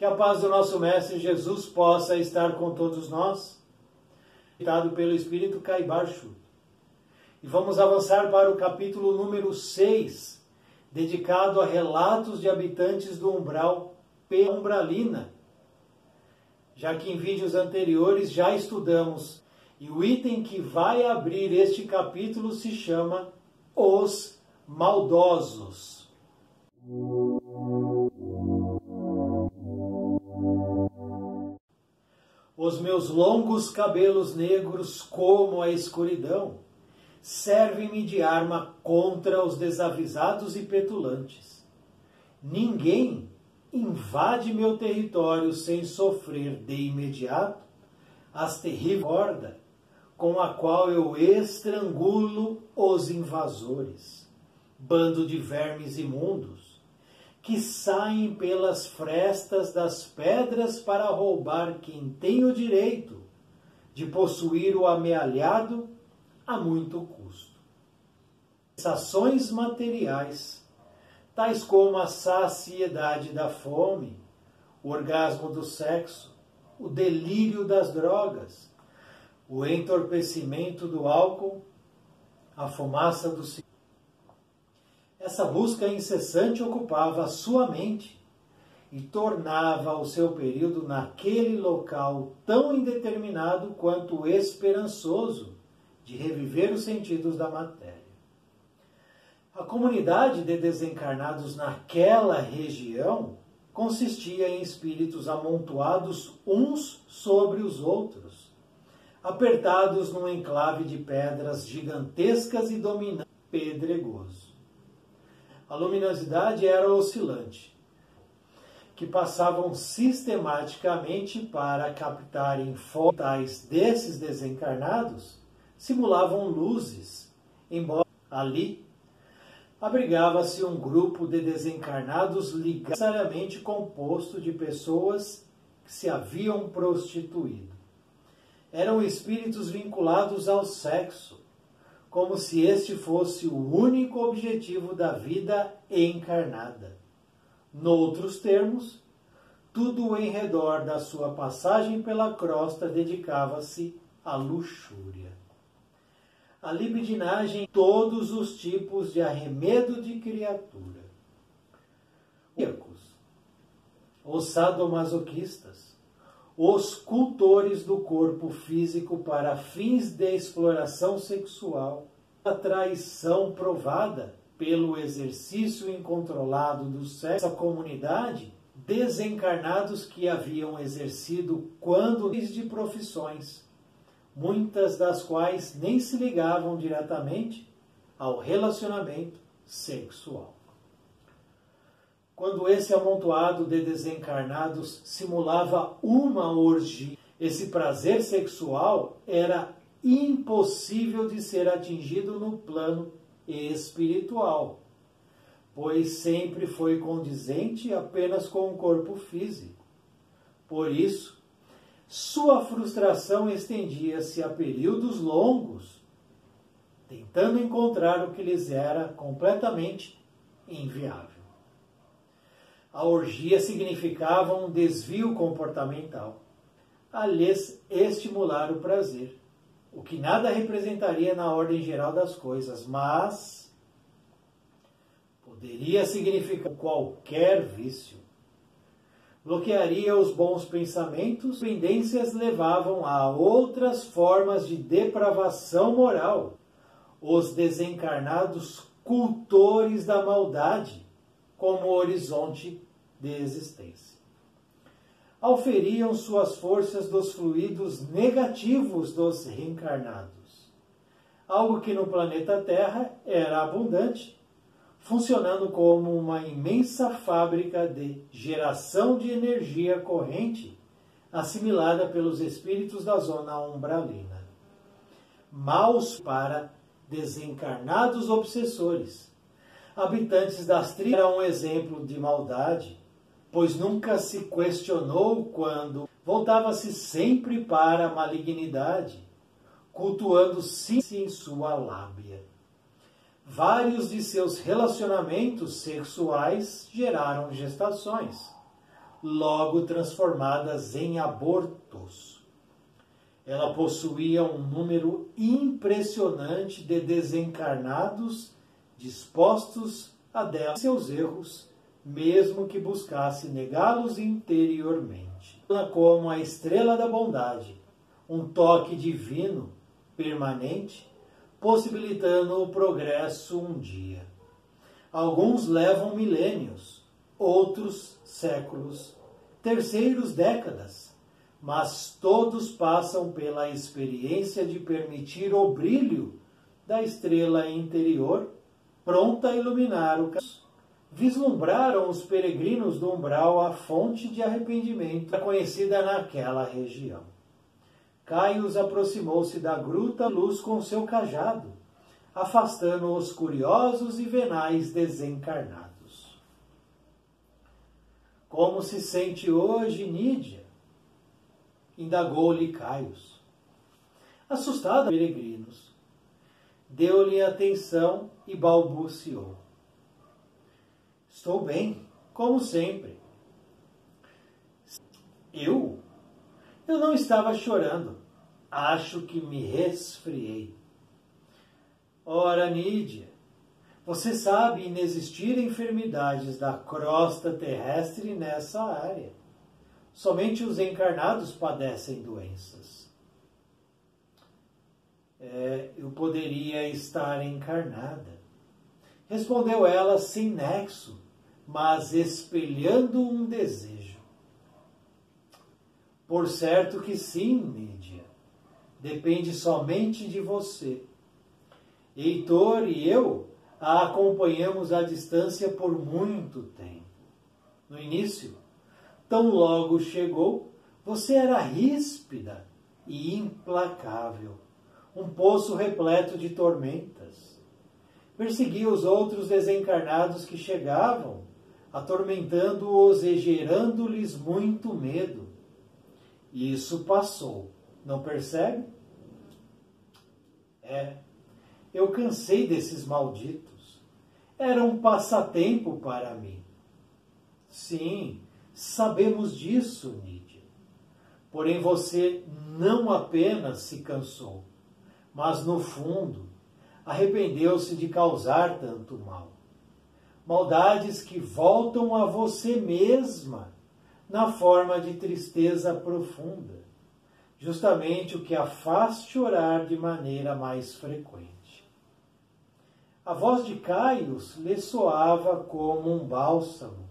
Que a paz do nosso Mestre Jesus possa estar com todos nós, dado pelo Espírito Caibacho. E vamos avançar para o capítulo número 6, dedicado a relatos de habitantes do umbral Umbralina, já que em vídeos anteriores já estudamos, e o item que vai abrir este capítulo se chama Os Maldosos. Os meus longos cabelos negros, como a escuridão, servem-me de arma contra os desavisados e petulantes. Ninguém invade meu território sem sofrer de imediato as terríveis cordas com a qual eu estrangulo os invasores, bando de vermes imundos, que saem pelas frestas das pedras para roubar quem tem o direito de possuir o amealhado a muito custo. Sensações materiais, tais como a saciedade da fome, o orgasmo do sexo, o delírio das drogas, o entorpecimento do álcool, a fumaça do cigarro. Essa busca incessante ocupava a sua mente e tornava o seu período naquele local tão indeterminado quanto esperançoso de reviver os sentidos da matéria. A comunidade de desencarnados naquela região consistia em espíritos amontoados uns sobre os outros, apertados num enclave de pedras gigantescas e dominante pedregoso. A luminosidade era oscilante, que passavam sistematicamente para captarem fotos desses desencarnados, simulavam luzes, embora ali abrigava-se um grupo de desencarnados ligado, necessariamente composto de pessoas que se haviam prostituído. Eram espíritos vinculados ao sexo, como se este fosse o único objetivo da vida encarnada. Noutros termos, tudo em redor da sua passagem pela crosta dedicava-se à luxúria. A libidinagem, todos os tipos de arremedo de criatura. Os sadomasoquistas, os cultores do corpo físico para fins de exploração sexual, a traição provada pelo exercício incontrolado do sexo, a comunidade, desencarnados que haviam exercido quando de profissões, muitas das quais nem se ligavam diretamente ao relacionamento sexual. Quando esse amontoado de desencarnados simulava uma orgia, esse prazer sexual era impossível de ser atingido no plano espiritual, pois sempre foi condizente apenas com o corpo físico. Por isso, sua frustração estendia-se a períodos longos, tentando encontrar o que lhes era completamente inviável. A orgia significava um desvio comportamental, a lhes estimular o prazer, o que nada representaria na ordem geral das coisas, mas poderia significar qualquer vício. Bloquearia os bons pensamentos, pendências levavam a outras formas de depravação moral. Os desencarnados cultores da maldade como horizonte de existência. Auferiam suas forças dos fluidos negativos dos reencarnados, algo que no planeta Terra era abundante, funcionando como uma imensa fábrica de geração de energia corrente assimilada pelos espíritos da zona umbralina. Maus para desencarnados obsessores. Habitantes das tribos eram um exemplo de maldade, pois nunca se questionou quando voltava-se sempre para a malignidade, cultuando-se em sua lábia. Vários de seus relacionamentos sexuais geraram gestações. logo transformadas em abortos. Ela possuía um número impressionante de desencarnados dispostos a dela seus erros, mesmo que buscasse negá-los interiormente. Ela, como a estrela da bondade, um toque divino permanente, possibilitando o progresso um dia. Alguns levam milênios, outros séculos, terceiros décadas, mas todos passam pela experiência de permitir o brilho da estrela interior, pronta a iluminar o caminho. Vislumbraram os peregrinos do umbral a fonte de arrependimento conhecida naquela região. Caius aproximou-se da gruta luz com seu cajado, afastando os curiosos e venais desencarnados. Como se sente hoje, Nídia? Indagou-lhe Caius. Assustado, peregrinos, deu-lhe atenção e balbuciou. Estou bem, como sempre. Eu não estava chorando. Acho que me resfriei. Ora, Nídia, você sabe inexistir enfermidades da crosta terrestre nessa área. Somente os encarnados padecem doenças. Eu poderia estar encarnada. Respondeu ela sem nexo, mas espelhando um desejo. Por certo que sim, Nídia. Depende somente de você. Heitor e eu a acompanhamos à distância por muito tempo. No início, tão logo chegou, você era ríspida e implacável, um poço repleto de tormentas. Perseguia os outros desencarnados que chegavam, atormentando-os e gerando-lhes muito medo. Isso passou, não percebe? Eu cansei desses malditos. Era um passatempo para mim. Sim, sabemos disso, Nídia. Porém, você não apenas se cansou, mas, no fundo, arrependeu-se de causar tanto mal. Maldades que voltam a você mesma na forma de tristeza profunda, justamente o que a faz chorar de maneira mais frequente. A voz de Caius lhe soava como um bálsamo,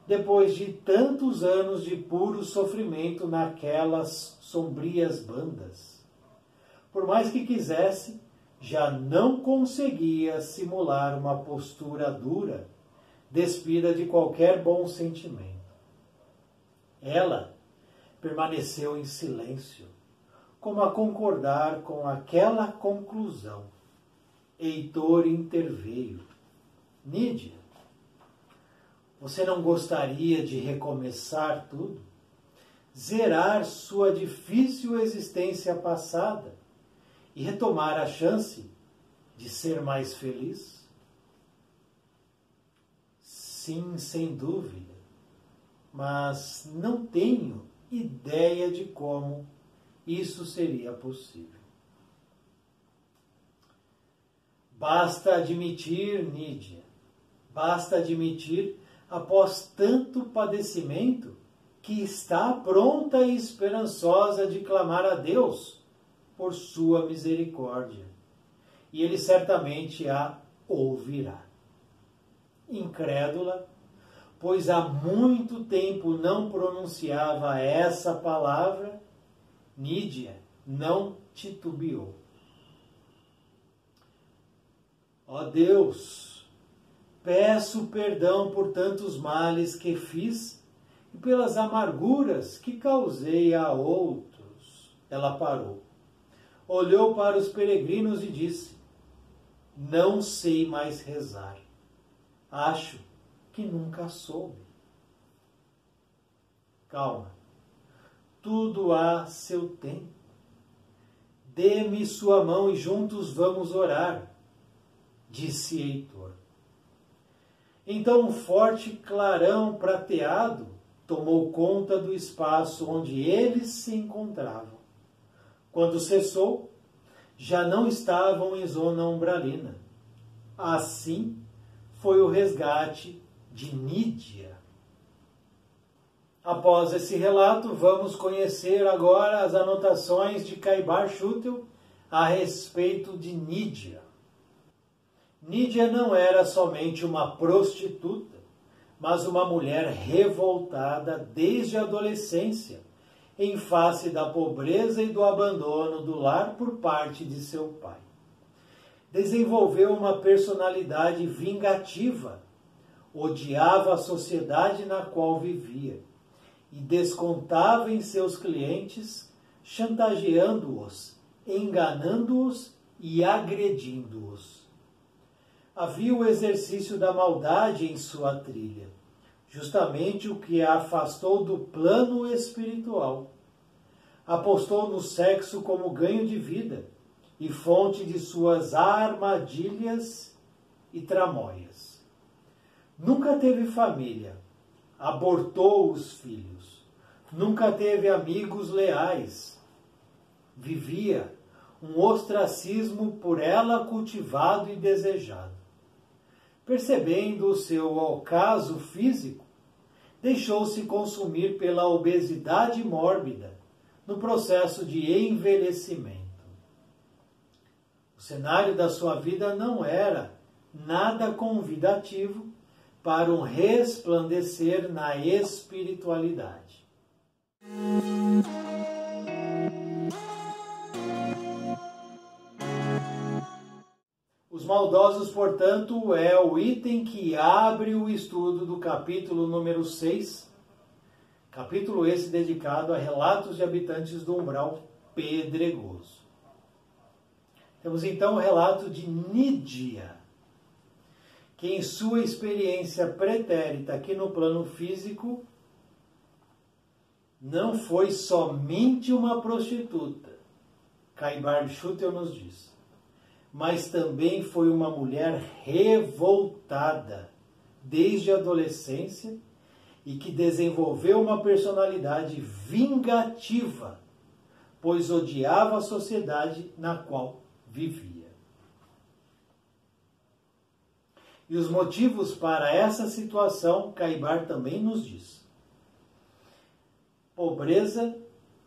depois de tantos anos de puro sofrimento naquelas sombrias bandas. Por mais que quisesse, já não conseguia simular uma postura dura, despida de qualquer bom sentimento. Ela permaneceu em silêncio, como a concordar com aquela conclusão. Heitor interveio. Nídia, você não gostaria de recomeçar tudo? Zerar sua difícil existência passada e retomar a chance de ser mais feliz? Sim, sem dúvida, mas não tenho ideia de como isso seria possível. Basta admitir, Nídia, basta admitir, após tanto padecimento, que está pronta e esperançosa de clamar a Deus por sua misericórdia. E Ele certamente a ouvirá. Incrédula, pois há muito tempo não pronunciava essa palavra, Nídia não titubeou. Ó Deus, peço perdão por tantos males que fiz e pelas amarguras que causei a outros. Ela parou, olhou para os peregrinos e disse: não sei mais rezar. Acho que nunca soube. Calma, tudo há seu tempo. Dê-me sua mão e juntos vamos orar, disse Heitor. Então um forte clarão prateado tomou conta do espaço onde eles se encontravam. Quando cessou, já não estavam em zona umbralina. Assim foi o resgate de Nídia. Após esse relato, vamos conhecer agora as anotações de Caibar Schutel a respeito de Nídia. Nídia não era somente uma prostituta, mas uma mulher revoltada desde a adolescência, em face da pobreza e do abandono do lar por parte de seu pai. Desenvolveu uma personalidade vingativa, odiava a sociedade na qual vivia e descontava em seus clientes, chantageando-os, enganando-os e agredindo-os. Havia o exercício da maldade em sua trilha, justamente o que a afastou do plano espiritual. Apostou no sexo como ganho de vida e fonte de suas armadilhas e tramóias. Nunca teve família, abortou os filhos, nunca teve amigos leais. Vivia um ostracismo por ela cultivado e desejado. Percebendo o seu ocaso físico, deixou-se consumir pela obesidade mórbida no processo de envelhecimento. O cenário da sua vida não era nada convidativo para um resplandecer na espiritualidade. Os maldosos, portanto, é o item que abre o estudo do capítulo número 6, capítulo esse dedicado a relatos de habitantes do umbral pedregoso. Temos então o relato de Nídia, que em sua experiência pretérita aqui no plano físico, não foi somente uma prostituta, Caibar Schutel nos diz, mas também foi uma mulher revoltada desde a adolescência e que desenvolveu uma personalidade vingativa, pois odiava a sociedade na qual vivia. E os motivos para essa situação, Caibar também nos diz. Pobreza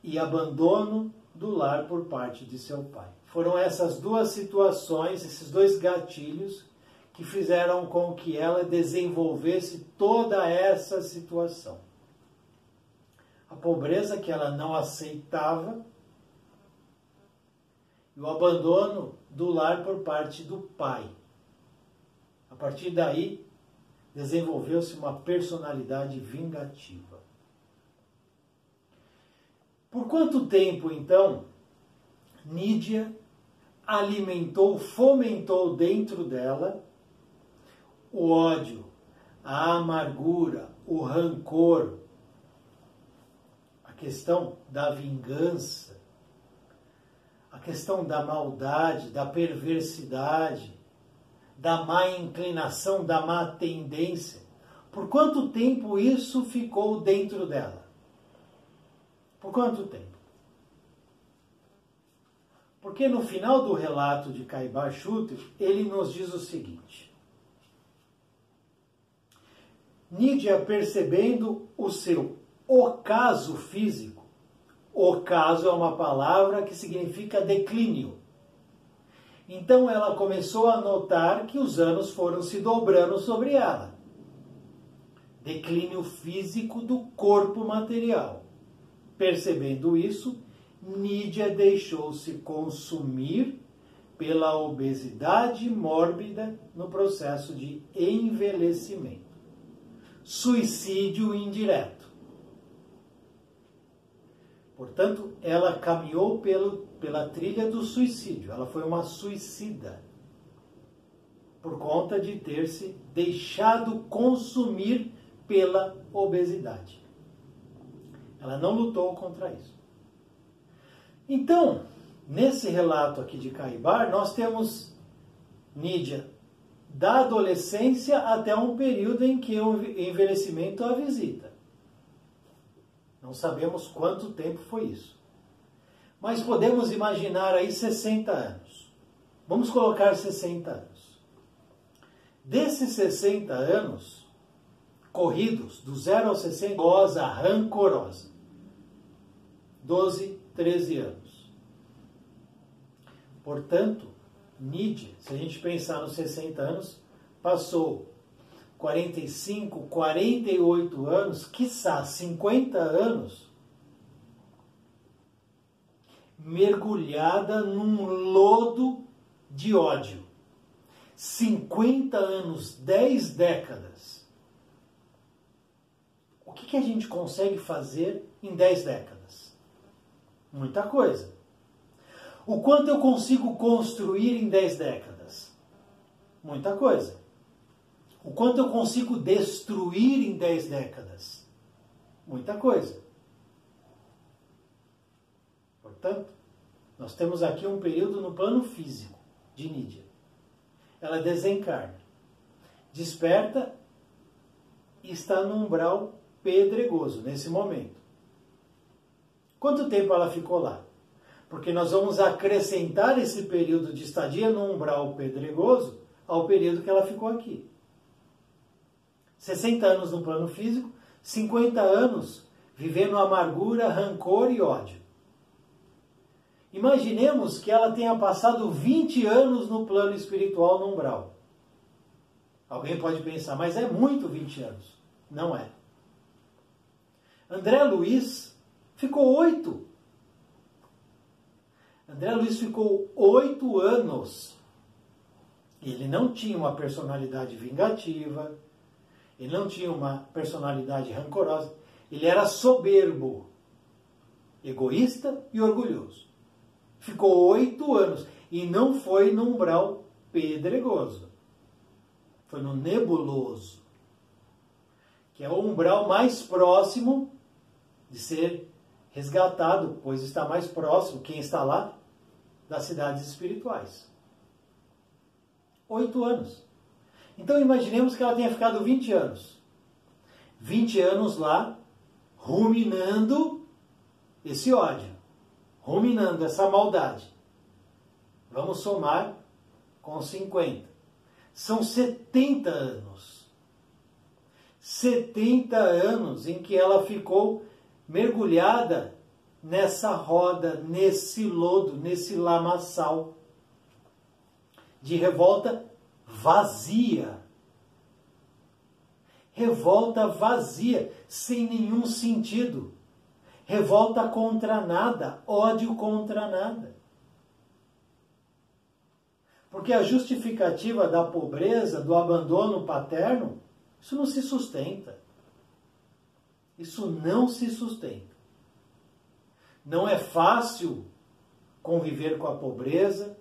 e abandono do lar por parte de seu pai. Foram essas duas situações, esses dois gatilhos, que fizeram com que ela desenvolvesse toda essa situação. A pobreza que ela não aceitava e o abandono do lar por parte do pai. A partir daí, desenvolveu-se uma personalidade vingativa. Por quanto tempo, então, Nídia alimentou, fomentou dentro dela o ódio, a amargura, o rancor, a questão da vingança, a questão da maldade, da perversidade, da má inclinação, da má tendência? Por quanto tempo isso ficou dentro dela? Por quanto tempo? Porque no final do relato de Caibar Schutel, ele nos diz o seguinte: Nídia, percebendo o seu ocaso físico, ocaso é uma palavra que significa declínio. Então ela começou a notar que os anos foram se dobrando sobre ela. Declínio físico do corpo material. Percebendo isso, Nídia deixou-se consumir pela obesidade mórbida no processo de envelhecimento. Suicídio indireto. Portanto, ela caminhou pela trilha do suicídio. Ela foi uma suicida por conta de ter se deixado consumir pela obesidade. Ela não lutou contra isso. Então, nesse relato aqui de Caibar, nós temos Nídia da adolescência até um período em que o envelhecimento a visita. Não sabemos quanto tempo foi isso. Mas podemos imaginar aí 60 anos. Vamos colocar 60 anos. Desses 60 anos corridos, do 0 aos 60, rancorosa. 12, 13 anos. Portanto, Nídia, se a gente pensar nos 60 anos, passou 45, 48 anos, quiçá 50 anos, mergulhada num lodo de ódio. 50 anos, 10 décadas. O que a gente consegue fazer em 10 décadas? Muita coisa. O quanto eu consigo construir em 10 décadas? Muita coisa. O quanto eu consigo destruir em 10 décadas? Muita coisa. Portanto, nós temos aqui um período no plano físico de Nídia. Ela desencarna, desperta e está no umbral pedregoso nesse momento. Quanto tempo ela ficou lá? Porque nós vamos acrescentar esse período de estadia no umbral pedregoso ao período que ela ficou aqui. 60 anos no plano físico, 50 anos vivendo amargura, rancor e ódio. Imaginemos que ela tenha passado 20 anos no plano espiritual no umbral. Alguém pode pensar, mas é muito 20 anos. Não é. André Luiz ficou 8. André Luiz ficou 8 anos. Ele não tinha uma personalidade vingativa, ele não tinha uma personalidade rancorosa, ele era soberbo, egoísta e orgulhoso. Ficou 8 anos e não foi no umbral pedregoso, foi no nebuloso, que é o umbral mais próximo de ser resgatado, pois está mais próximo, quem está lá, das cidades espirituais. 8 anos. Então imaginemos que ela tenha ficado 20 anos. 20 anos lá, ruminando esse ódio, ruminando essa maldade. Vamos somar com 50. São 70 anos. 70 anos em que ela ficou mergulhada nessa roda, nesse lodo, nesse lamaçal de revolta vazia. Revolta vazia, sem nenhum sentido. Revolta contra nada, ódio contra nada. Porque a justificativa da pobreza, do abandono paterno, isso não se sustenta. Isso não se sustenta. Não é fácil conviver com a pobreza,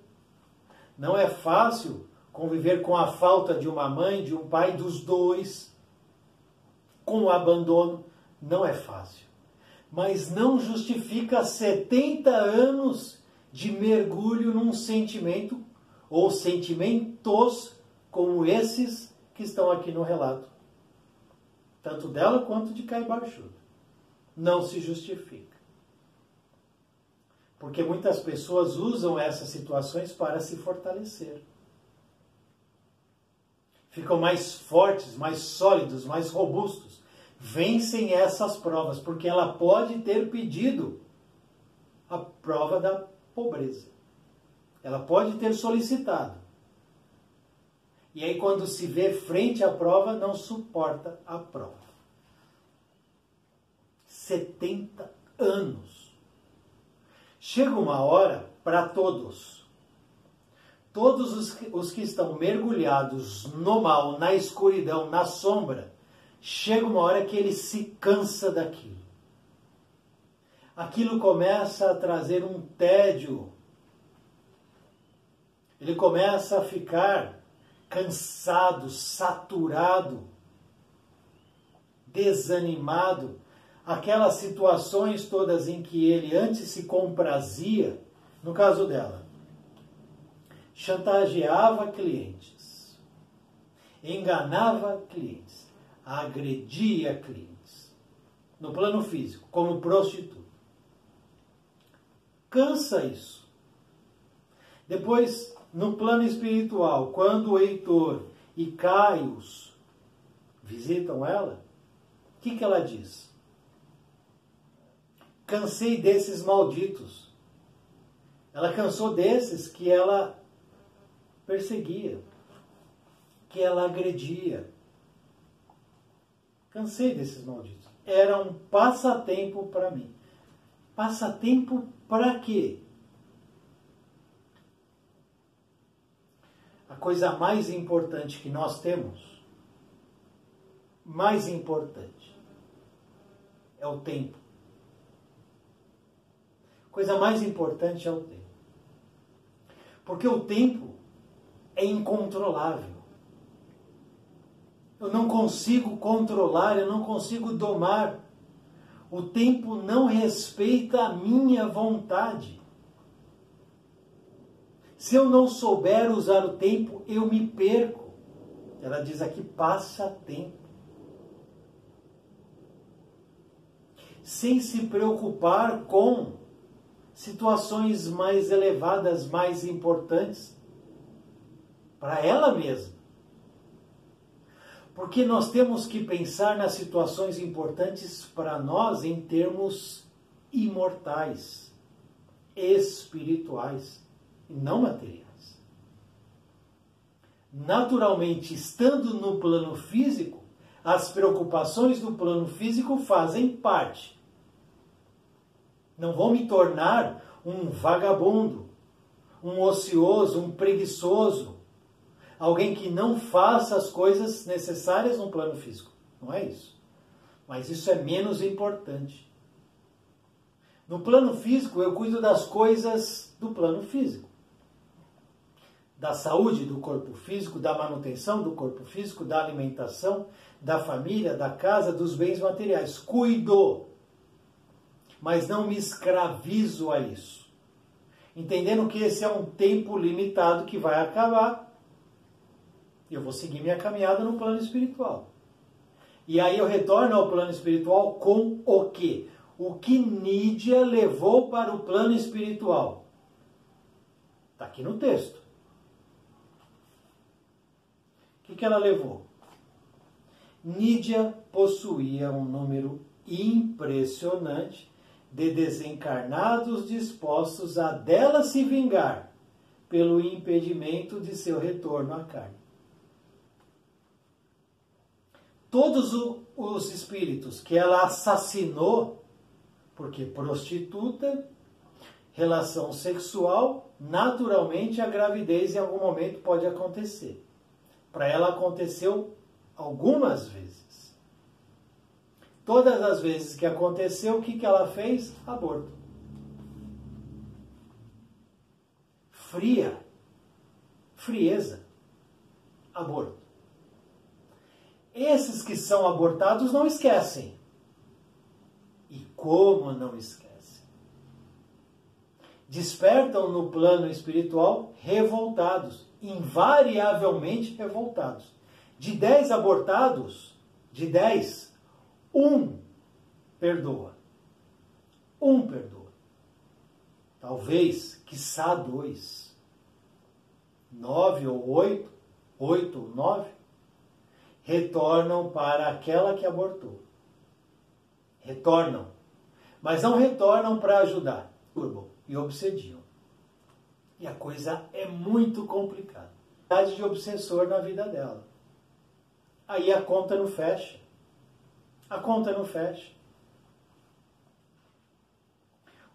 não é fácil conviver com a falta de uma mãe, de um pai, dos dois, com o abandono, não é fácil. Mas não justifica 70 anos de mergulho num sentimento ou sentimentos como esses que estão aqui no relato. Tanto dela quanto de Caibarchuda. Não se justifica. Porque muitas pessoas usam essas situações para se fortalecer. Ficam mais fortes, mais sólidos, mais robustos. Vencem essas provas, porque ela pode ter pedido a prova da pobreza. Ela pode ter solicitado. E aí, quando se vê frente à prova, não suporta a prova. 70 anos. Chega uma hora para todos. Todos os que estão mergulhados no mal, na escuridão, na sombra, chega uma hora que ele se cansa daquilo. Aquilo começa a trazer um tédio. Ele começa a ficar cansado, saturado, desanimado. Aquelas situações todas em que ele antes se comprazia, no caso dela, chantageava clientes, enganava clientes, agredia clientes. no plano físico, como prostituta. Cansa isso. Depois, no plano espiritual, quando o Heitor e Caios visitam ela, o que ela diz? Cansei desses malditos. Ela cansou desses que ela perseguia, que ela agredia. Cansei desses malditos. Era um passatempo para mim. Passatempo para quê? A coisa mais importante que nós temos, mais importante, é o tempo. A coisa mais importante é o tempo. Porque o tempo é incontrolável. Eu não consigo controlar, eu não consigo domar. O tempo não respeita a minha vontade. Se eu não souber usar o tempo, eu me perco. Ela diz aqui, passa tempo. Sem se preocupar com situações mais elevadas, mais importantes para ela mesma. Porque nós temos que pensar nas situações importantes para nós em termos imortais, espirituais e não materiais. Naturalmente, estando no plano físico, as preocupações do plano físico fazem parte. Não vou me tornar um vagabundo, um ocioso, um preguiçoso, alguém que não faça as coisas necessárias no plano físico. Não é isso. Mas isso é menos importante. No plano físico, eu cuido das coisas do plano físico. Da saúde do corpo físico, da manutenção do corpo físico, da alimentação, da família, da casa, dos bens materiais. Cuido, mas não me escravizo a isso. Entendendo que esse é um tempo limitado que vai acabar. Eu vou seguir minha caminhada no plano espiritual. E aí eu retorno ao plano espiritual com o quê? O que Nídia levou para o plano espiritual? Está aqui no texto. O que ela levou? Nídia possuía um número impressionante de desencarnados dispostos a dela se vingar pelo impedimento de seu retorno à carne. Todos os espíritos que ela assassinou, porque prostituta, relação sexual, naturalmente a gravidez em algum momento pode acontecer. Para ela aconteceu algumas vezes. Todas as vezes que aconteceu, o que ela fez? Aborto. Frieza. Aborto. Esses que são abortados não esquecem. E como não esquecem? Despertam no plano espiritual revoltados, invariavelmente revoltados. De 10 abortados, de 10, um perdoa. Um perdoa. Talvez, quiçá 2. 9 ou 8, 8 ou 9, retornam para aquela que abortou. Retornam. Mas não retornam para ajudar. E obsediam. E a coisa é muito complicada. De obsessor na vida dela. Aí a conta não fecha. A conta não fecha.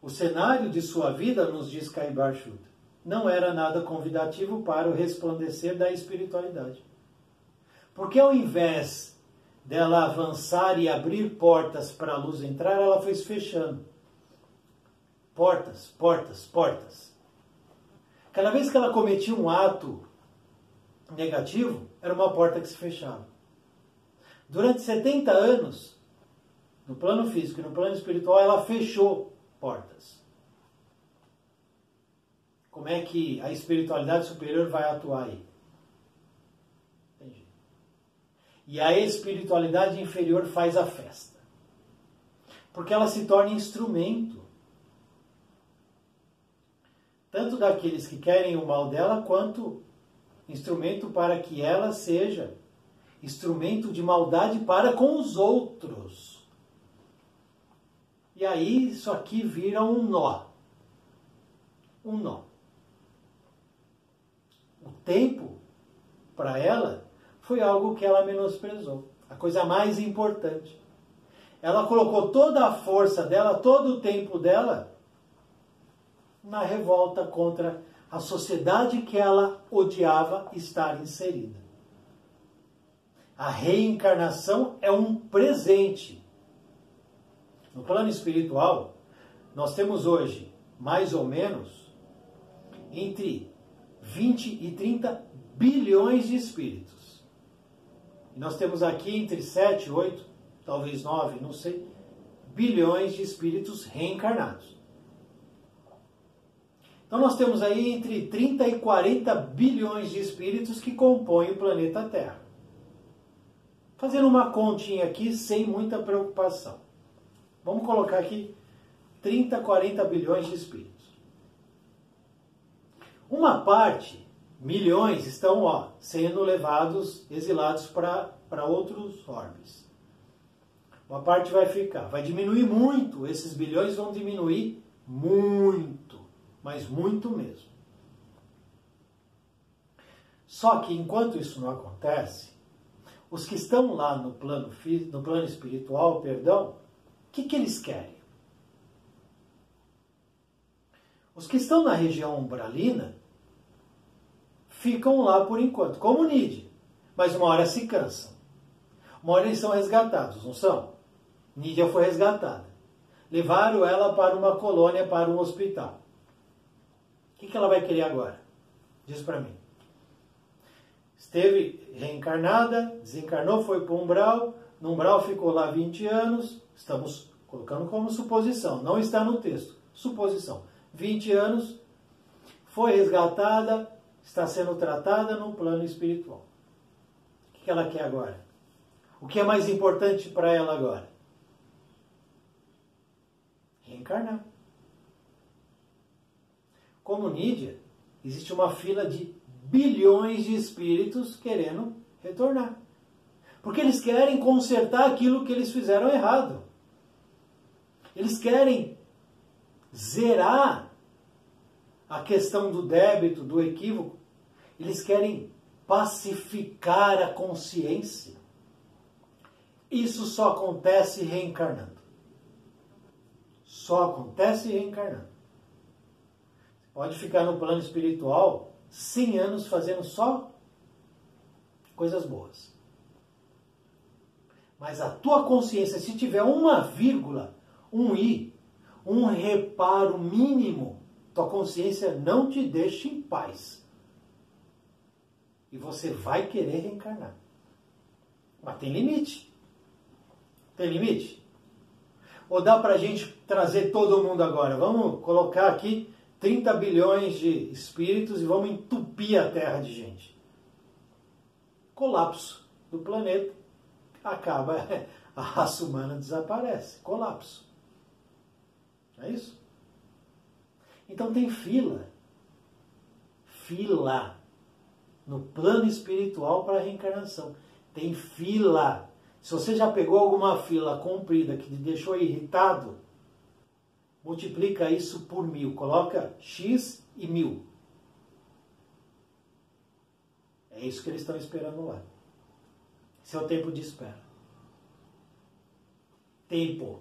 O cenário de sua vida, nos diz Kaibar Shuddha, não era nada convidativo para o resplandecer da espiritualidade. Porque ao invés dela avançar e abrir portas para a luz entrar, ela foi se fechando. Portas, portas, portas. Cada vez que ela cometia um ato negativo, era uma porta que se fechava. Durante 70 anos, no plano físico e no plano espiritual, ela fechou portas. Como é que a espiritualidade superior vai atuar aí? Entendi. E a espiritualidade inferior faz a festa. porque ela se torna instrumento, tanto daqueles que querem o mal dela, quanto instrumento para que ela seja instrumento de maldade para com os outros. E aí isso aqui vira um nó. Um nó. O tempo, para ela, foi algo que ela menosprezou. A coisa mais importante. Ela colocou toda a força dela, todo o tempo dela, na revolta contra a sociedade que ela odiava estar inserida. A reencarnação é um presente. No plano espiritual, nós temos hoje, mais ou menos, entre 20 e 30 bilhões de espíritos. E nós temos aqui entre 7, 8, talvez 9, não sei, bilhões de espíritos reencarnados. Então nós temos aí entre 30 e 40 bilhões de espíritos que compõem o planeta Terra. Fazendo uma continha aqui sem muita preocupação. Vamos colocar aqui 30, 40 bilhões de espíritos. Uma parte, milhões, estão sendo levados, exilados para outros orbes. Uma parte vai ficar, vai diminuir muito, esses bilhões vão diminuir muito, mas muito mesmo. Só que enquanto isso não acontece, os que estão lá no plano espiritual, o que eles querem? Os que estão na região umbralina ficam lá por enquanto, como Nídia, mas uma hora se cansam. Uma hora eles são resgatados, não são? Nídia foi resgatada. Levaram ela para uma colônia, para um hospital. O que ela vai querer agora? Diz para mim. Esteve reencarnada, desencarnou, foi para o umbral, no umbral ficou lá 20 anos, estamos colocando como suposição, não está no texto, suposição. 20 anos, foi resgatada, está sendo tratada no plano espiritual. O que ela quer agora? O que é mais importante para ela agora? Reencarnar. Como Nídia, existe uma fila de bilhões de espíritos querendo retornar. Porque eles querem consertar aquilo que eles fizeram errado. Eles querem zerar a questão do débito, do equívoco. Eles querem pacificar a consciência. Isso só acontece reencarnando. Só acontece reencarnando. Pode ficar no plano espiritual 100 anos fazendo só coisas boas. Mas a tua consciência, se tiver uma vírgula, um i, um reparo mínimo, tua consciência não te deixa em paz. E você vai querer reencarnar. Mas tem limite. Tem limite? Ou dá pra gente trazer todo mundo agora? Vamos colocar aqui 30 bilhões de espíritos e vamos entupir a Terra de gente. Colapso do planeta. Acaba, a raça humana desaparece. Colapso. É isso? Então tem fila. Fila. No plano espiritual para a reencarnação. Tem fila. Se você já pegou alguma fila comprida que te deixou irritado, multiplica isso por 1000. Coloca X e 1000. É isso que eles estão esperando lá. Esse é o tempo de espera. Tempo.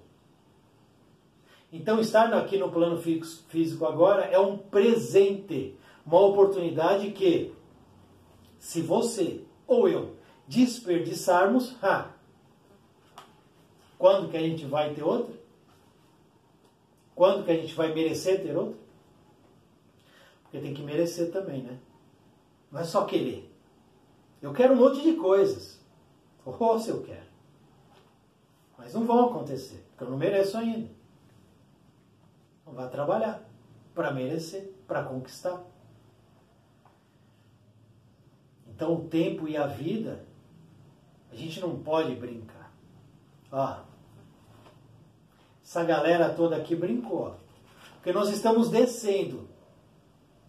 Então, estar aqui no plano físico agora é um presente. Uma oportunidade que, se você ou eu desperdiçarmos, quando que a gente vai ter outra? Quando que a gente vai merecer ter outra? Porque tem que merecer também, né? Não é só querer. Eu quero um monte de coisas. Ou se eu quero. Mas não vão acontecer, porque eu não mereço ainda. Não vai trabalhar para merecer, para conquistar. Então o tempo e a vida, a gente não pode brincar. Essa galera toda aqui brincou. Porque nós estamos descendo.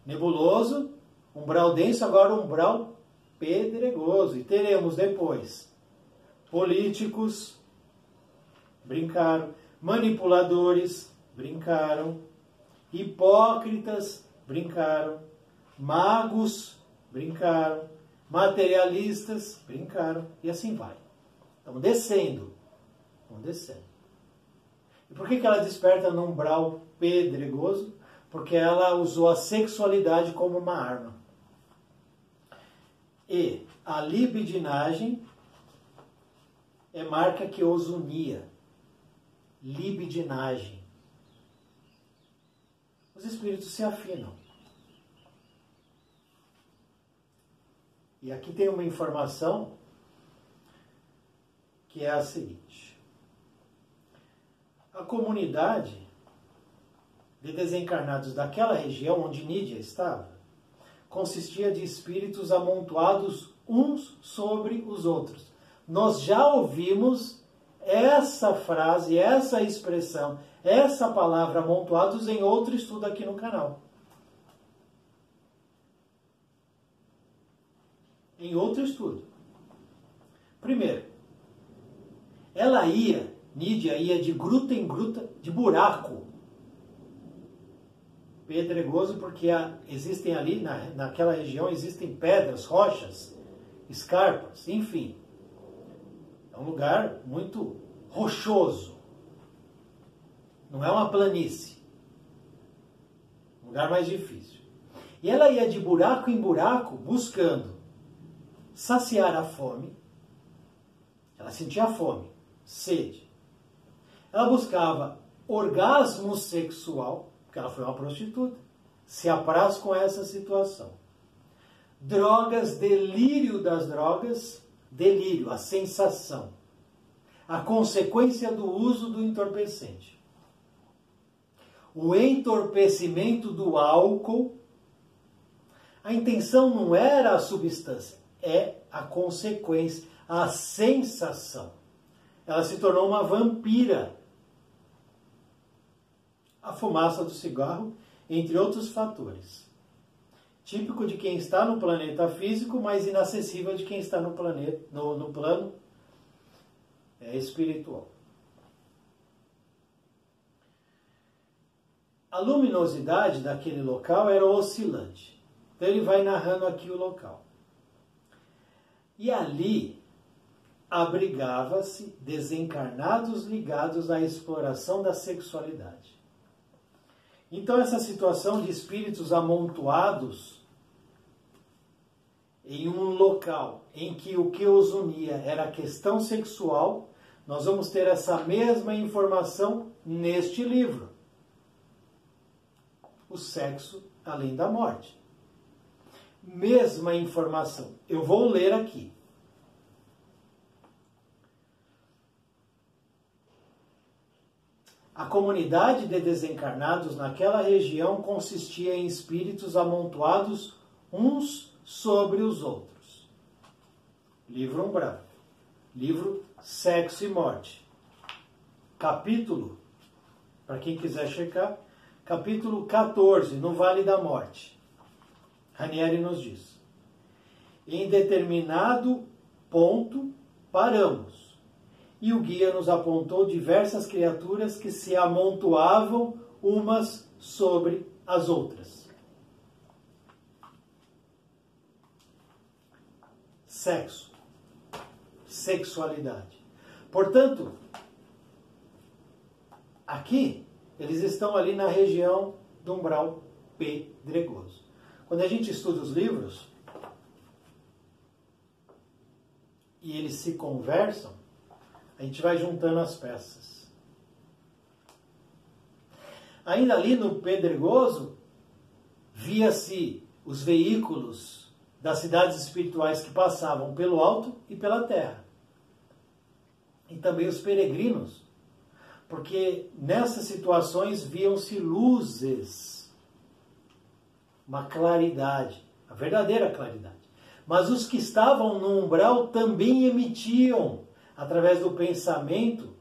Nebuloso, umbral denso, agora umbral pedregoso. E teremos depois políticos, brincaram, manipuladores, brincaram, hipócritas, brincaram, magos, brincaram, materialistas, brincaram, e assim vai. Estamos descendo. Vamos descendo. E por que ela desperta num umbral pedregoso? Porque ela usou a sexualidade como uma arma. E a libidinagem é marca que os unia. Libidinagem. Os espíritos se afinam. E aqui tem uma informação que é a seguinte. A comunidade de desencarnados daquela região onde Nídia estava consistia de espíritos amontoados uns sobre os outros. Nós já ouvimos essa frase, essa expressão, essa palavra amontoados em outro estudo aqui no canal. Em outro estudo. Primeiro, Nídia ia de gruta em gruta, de buraco pedregoso, porque existem ali, naquela região, existem pedras, rochas, escarpas, enfim. É um lugar muito rochoso. Não é uma planície. Um lugar mais difícil. E ela ia de buraco em buraco buscando saciar a fome. Ela sentia fome, sede. Ela buscava orgasmo sexual, porque ela foi uma prostituta, se apraz com essa situação. Drogas, delírio das drogas, delírio, a sensação. A consequência do uso do entorpecente. O entorpecimento do álcool, a intenção não era a substância, é a consequência, a sensação. Ela se tornou uma vampira. A fumaça do cigarro, entre outros fatores. Típico de quem está no planeta físico, mas inacessível de quem está no plano espiritual. A luminosidade daquele local era oscilante. Então ele vai narrando aqui o local. E ali abrigava-se desencarnados ligados à exploração da sexualidade. Então essa situação de espíritos amontoados em um local em que o que os unia era a questão sexual, nós vamos ter essa mesma informação neste livro. O sexo além da morte. Mesma informação. Eu vou ler aqui. A comunidade de desencarnados naquela região consistia em espíritos amontoados uns sobre os outros. Livro Umbral. Livro Sexo e Morte. Capítulo, para quem quiser checar, capítulo 14, no Vale da Morte. Ranieri nos diz. Em determinado ponto, paramos. E o guia nos apontou diversas criaturas que se amontoavam umas sobre as outras. Sexo. Sexualidade. Portanto, aqui, eles estão ali na região do umbral pedregoso. Quando a gente estuda os livros, e eles se conversam, a gente vai juntando as peças. Ainda ali no pedregoso, via-se os veículos das cidades espirituais que passavam pelo alto e pela terra. E também os peregrinos, porque nessas situações viam-se luzes, uma claridade, a verdadeira claridade. Mas os que estavam no umbral também emitiam, através do pensamento,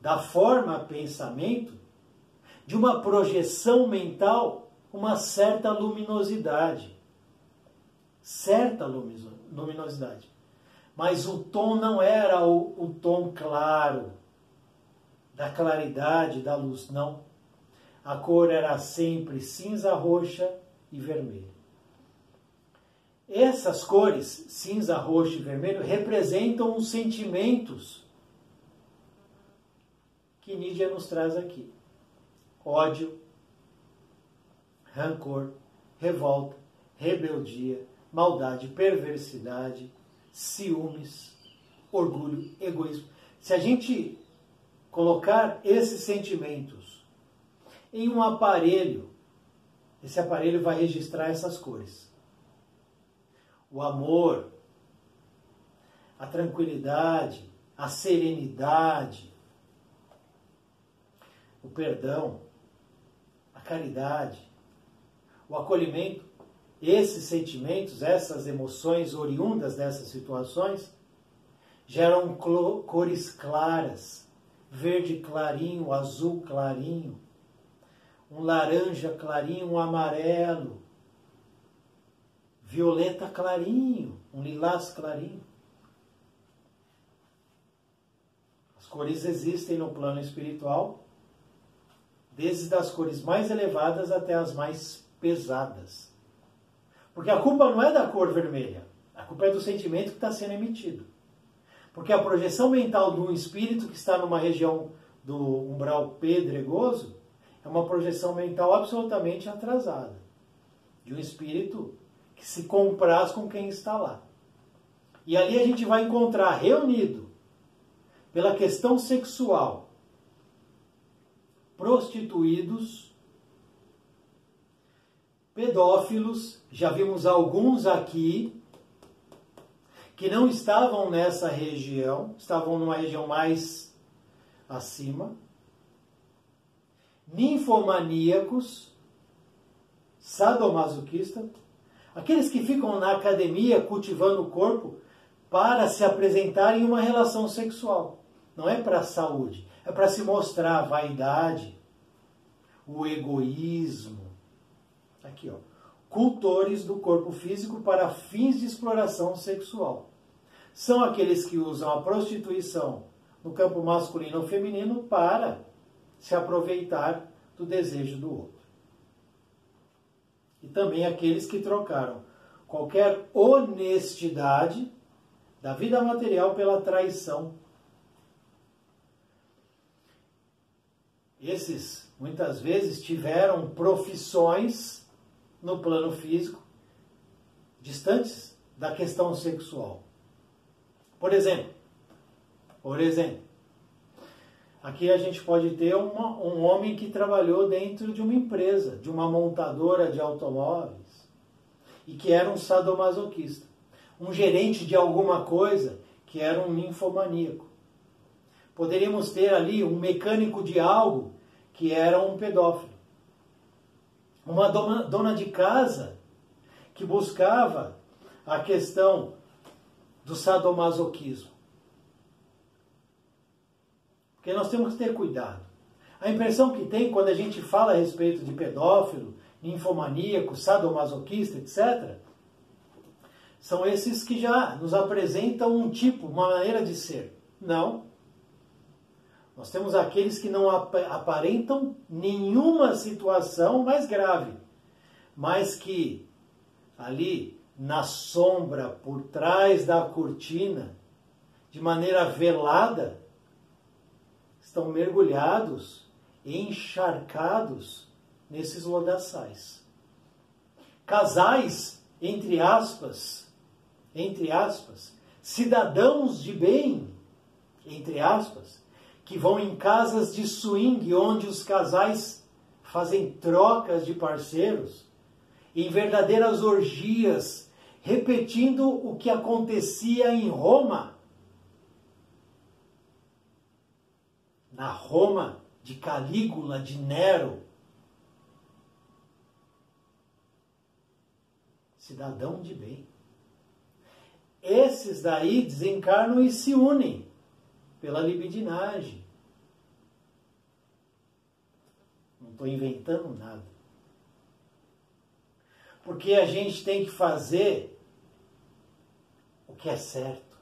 da forma pensamento, de uma projeção mental, uma certa luminosidade. Certa luminosidade. Mas o tom não era o tom claro, da claridade, da luz, não. A cor era sempre cinza, roxa e vermelho. Essas cores, cinza, roxo e vermelho, representam os sentimentos que Nídia nos traz aqui. Ódio, rancor, revolta, rebeldia, maldade, perversidade, ciúmes, orgulho, egoísmo. Se a gente colocar esses sentimentos em um aparelho, esse aparelho vai registrar essas cores. O amor, a tranquilidade, a serenidade, o perdão, a caridade, o acolhimento, esses sentimentos, essas emoções oriundas dessas situações, geram cores claras, verde clarinho, azul clarinho, um laranja clarinho, um amarelo, violeta clarinho, um lilás clarinho. As cores existem no plano espiritual, desde as cores mais elevadas até as mais pesadas. Porque a culpa não é da cor vermelha, a culpa é do sentimento que está sendo emitido. Porque a projeção mental de um espírito que está numa região do umbral pedregoso é uma projeção mental absolutamente atrasada. De um espírito que se compraz com quem está lá. E ali a gente vai encontrar reunido, pela questão sexual, prostituídos, pedófilos, já vimos alguns aqui, que não estavam nessa região, estavam numa região mais acima, ninfomaníacos, sadomasoquistas, aqueles que ficam na academia cultivando o corpo para se apresentar em uma relação sexual. Não é para a saúde, é para se mostrar a vaidade, o egoísmo. Aqui, ó. Cultores do corpo físico para fins de exploração sexual. São aqueles que usam a prostituição no campo masculino ou feminino para se aproveitar do desejo do outro. E também aqueles que trocaram qualquer honestidade da vida material pela traição. Esses, muitas vezes, tiveram profissões no plano físico distantes da questão sexual. Por exemplo, aqui a gente pode ter um homem que trabalhou dentro de uma empresa, de uma montadora de automóveis, e que era um sadomasoquista. Um gerente de alguma coisa que era um ninfomaníaco. Poderíamos ter ali um mecânico de algo que era um pedófilo. Uma dona de casa que buscava a questão do sadomasoquismo. Porque nós temos que ter cuidado. A impressão que tem quando a gente fala a respeito de pedófilo, ninfomaníaco, sadomasoquista, etc., são esses que já nos apresentam um tipo, uma maneira de ser. Não. Nós temos aqueles que não aparentam nenhuma situação mais grave, mas que ali na sombra, por trás da cortina, de maneira velada, estão mergulhados, encharcados nesses lodaçais. Casais, entre aspas, cidadãos de bem, entre aspas, que vão em casas de swing, onde os casais fazem trocas de parceiros, em verdadeiras orgias, repetindo o que acontecia em Roma. Na Roma de Calígula, de Nero. Cidadão de bem. Esses daí desencarnam e se unem pela libidinagem. estou inventando nada. Porque a gente tem que fazer o que é certo.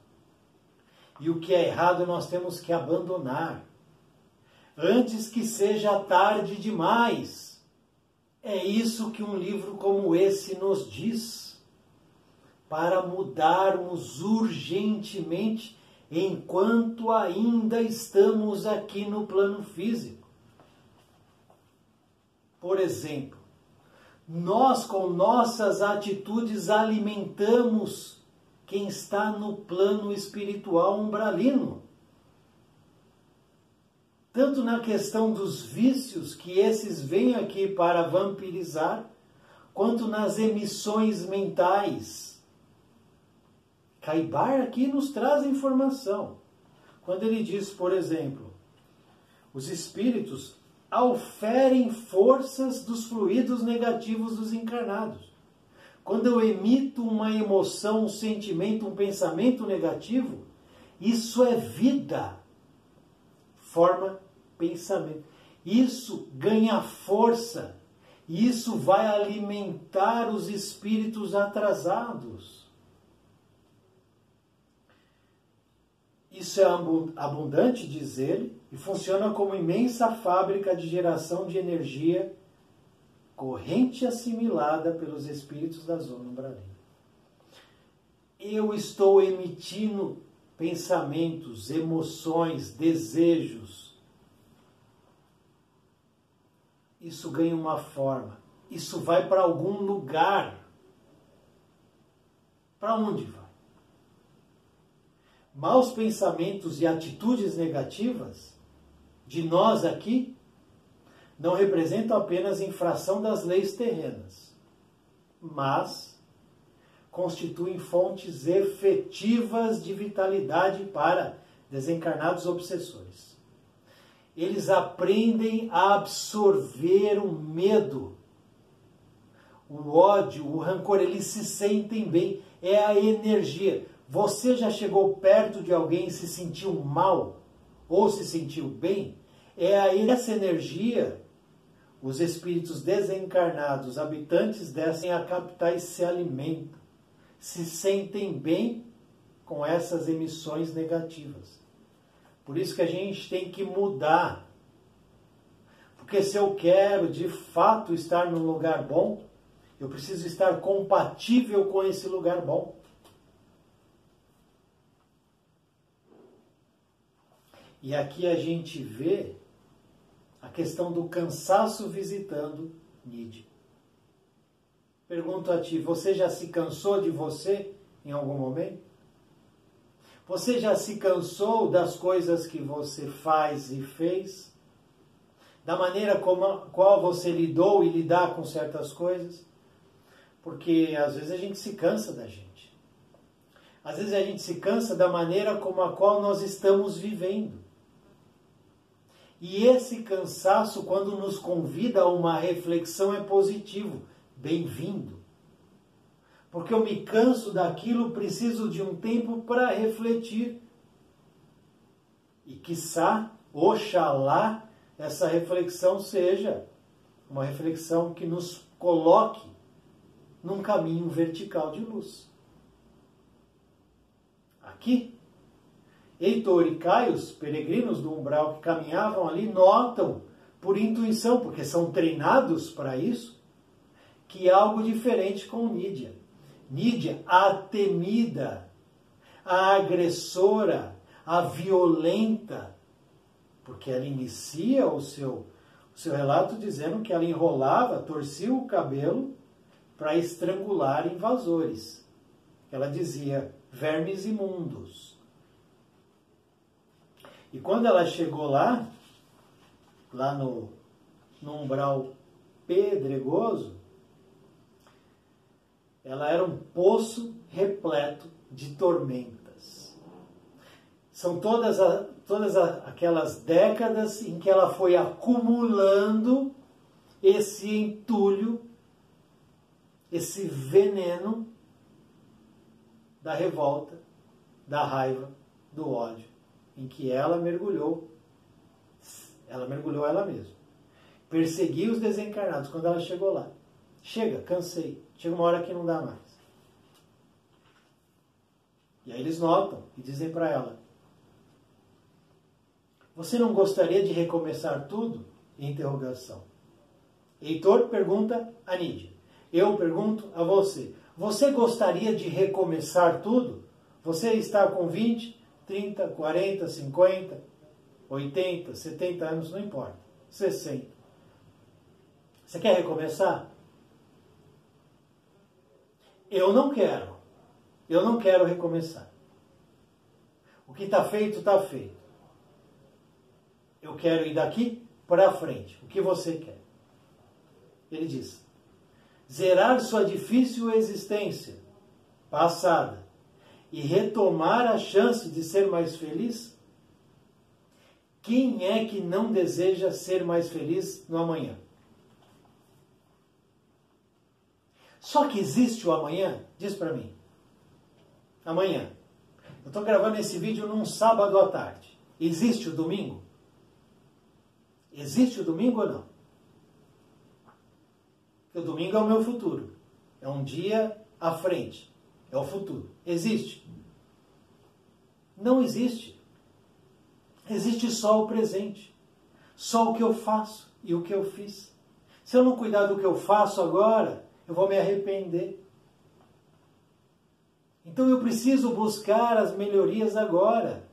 E o que é errado nós temos que abandonar. Antes que seja tarde demais. É isso que um livro como esse nos diz. Para mudarmos urgentemente enquanto ainda estamos aqui no plano físico. Por exemplo, nós com nossas atitudes alimentamos quem está no plano espiritual umbralino. Tanto na questão dos vícios, que esses vêm aqui para vampirizar, quanto nas emissões mentais. Caibar aqui nos traz a informação. Quando ele diz, por exemplo, os espíritos auferem forças dos fluidos negativos dos encarnados. Quando eu emito uma emoção, um sentimento, um pensamento negativo, isso é vida. Forma pensamento. Isso ganha força. Isso vai alimentar os espíritos atrasados. Isso é abundante, diz ele, e funciona como imensa fábrica de geração de energia corrente assimilada pelos espíritos da zona umbralina. Eu estou emitindo pensamentos, emoções, desejos. Isso ganha uma forma. Isso vai para algum lugar. Para onde vai? Maus pensamentos e atitudes negativas de nós aqui não representam apenas infração das leis terrenas, mas constituem fontes efetivas de vitalidade para desencarnados obsessores. Eles aprendem a absorver o medo, o ódio, o rancor, eles se sentem bem, é a energia. Você já chegou perto de alguém e se sentiu mal? Ou se sentiu bem? É aí essa energia, os espíritos desencarnados, habitantes dessas capitais se alimentam, se sentem bem com essas emissões negativas. Por isso que a gente tem que mudar. Porque se eu quero de fato estar num lugar bom, eu preciso estar compatível com esse lugar bom. E aqui a gente vê a questão do cansaço visitando Nídia. Pergunto a ti, você já se cansou de você em algum momento? Você já se cansou das coisas que você faz e fez? Da maneira qual você lidou e lidar com certas coisas? Porque às vezes a gente se cansa da gente. Às vezes a gente se cansa da maneira como a qual nós estamos vivendo. E esse cansaço, quando nos convida a uma reflexão, é positivo. Bem-vindo. Porque eu me canso daquilo, preciso de um tempo para refletir. E quiçá, oxalá, essa reflexão seja uma reflexão que nos coloque num caminho vertical de luz. Aqui, Heitor e Caio, os peregrinos do umbral que caminhavam ali, notam, por intuição, porque são treinados para isso, que há algo diferente com Nídia. Nídia, a temida, a agressora, a violenta, porque ela inicia o seu relato dizendo que ela enrolava, torcia o cabelo para estrangular invasores. Ela dizia, vermes imundos. E quando ela chegou lá no umbral pedregoso, ela era um poço repleto de tormentas. São todas aquelas décadas em que ela foi acumulando esse entulho, esse veneno da revolta, da raiva, do ódio, em que ela mergulhou ela mesma. perseguir os desencarnados. Quando ela chegou lá, chega, cansei, chega uma hora que não dá mais. E aí eles notam e dizem para ela: você não gostaria de recomeçar tudo? Interrogação. Heitor pergunta a Nídia. Eu pergunto a você. Você gostaria de recomeçar tudo? Você está com 20, 30, 40, 50, 80, 70 anos, não importa. 60. Você quer recomeçar? Eu não quero. Eu não quero recomeçar. O que está feito, está feito. Eu quero ir daqui para frente. O que você quer? Ele diz: zerar sua difícil existência passada e retomar a chance de ser mais feliz? Quem é que não deseja ser mais feliz no amanhã? Só que existe o amanhã? Diz para mim. Amanhã. Eu estou gravando esse vídeo num sábado à tarde. Existe o domingo? Existe o domingo ou não? Porque o domingo é o meu futuro. É um dia à frente. É o futuro. Existe? Não existe. Existe só o presente. Só o que eu faço e o que eu fiz. Se eu não cuidar do que eu faço agora, eu vou me arrepender. Então eu preciso buscar as melhorias agora.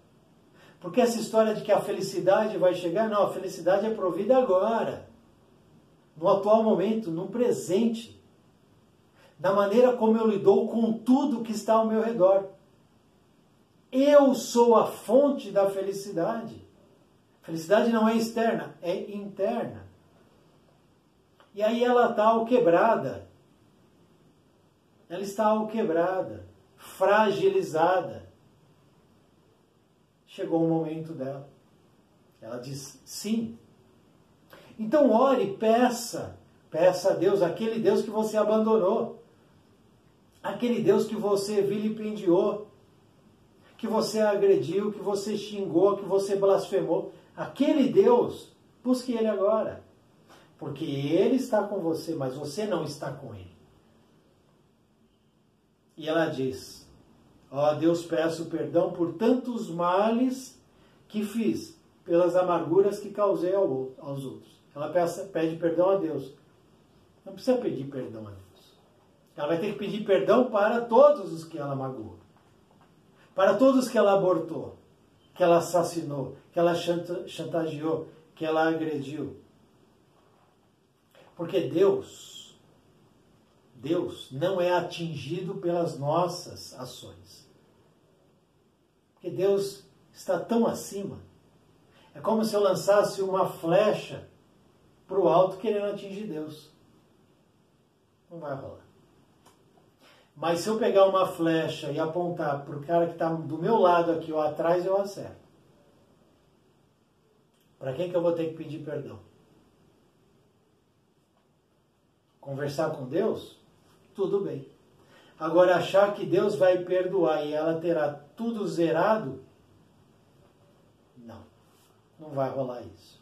Porque essa história de que a felicidade vai chegar, não, a felicidade é provida agora. No atual momento, no presente. Da maneira como eu lido com tudo que está ao meu redor. Eu sou a fonte da felicidade. Felicidade não é externa, é interna. E aí ela está alquebrada. Ela está alquebrada, fragilizada. Chegou o momento dela. Ela diz sim. Então ore, peça. Peça a Deus, aquele Deus que você abandonou. Aquele Deus que você vilipendiou. Que você agrediu, que você xingou, que você blasfemou. Aquele Deus, busque Ele agora. Porque Ele está com você, mas você não está com Ele. E ela diz: ó Deus, peço perdão por tantos males que fiz, pelas amarguras que causei aos outros. Ela pede perdão a Deus. Não precisa pedir perdão a Deus. Ela vai ter que pedir perdão para todos os que ela magoou. Para todos que ela abortou, que ela assassinou, que ela chantageou, que ela agrediu. Porque Deus não é atingido pelas nossas ações. Porque Deus está tão acima. É como se eu lançasse uma flecha para o alto querendo atingir Deus. Não vai rolar. Mas se eu pegar uma flecha e apontar para o cara que está do meu lado aqui ou atrás, eu acerto. Para quem que eu vou ter que pedir perdão? Conversar com Deus? Tudo bem. Agora, achar que Deus vai perdoar e ela terá tudo zerado? Não. Não vai rolar isso.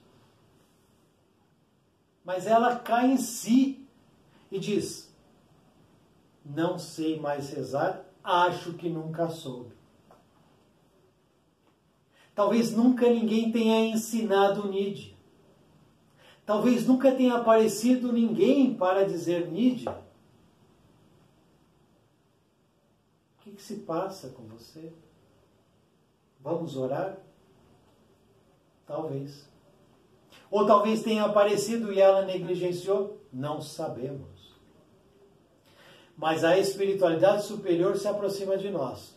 Mas ela cai em si e diz: não sei mais rezar, acho que nunca soube. Talvez nunca ninguém tenha ensinado Nídia. Talvez nunca tenha aparecido ninguém para dizer: Nídia, o que se passa com você? Vamos orar? Talvez. Ou talvez tenha aparecido e ela negligenciou? Não sabemos. Mas a espiritualidade superior se aproxima de nós.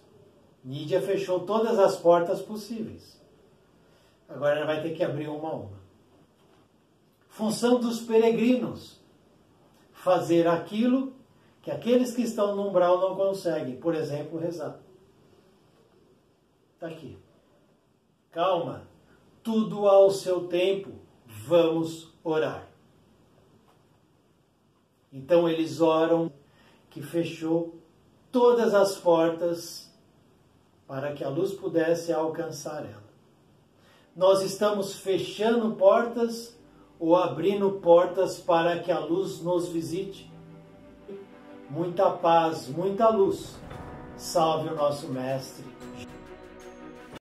Nídia fechou todas as portas possíveis. Agora ela vai ter que abrir uma a uma. Função dos peregrinos: fazer aquilo que aqueles que estão no umbral não conseguem. Por exemplo, rezar. Está aqui. Calma. Tudo ao seu tempo. Vamos orar. Então eles oram, que fechou todas as portas para que a luz pudesse alcançar ela. Nós estamos fechando portas ou abrindo portas para que a luz nos visite. Muita paz, muita luz. Salve o nosso Mestre.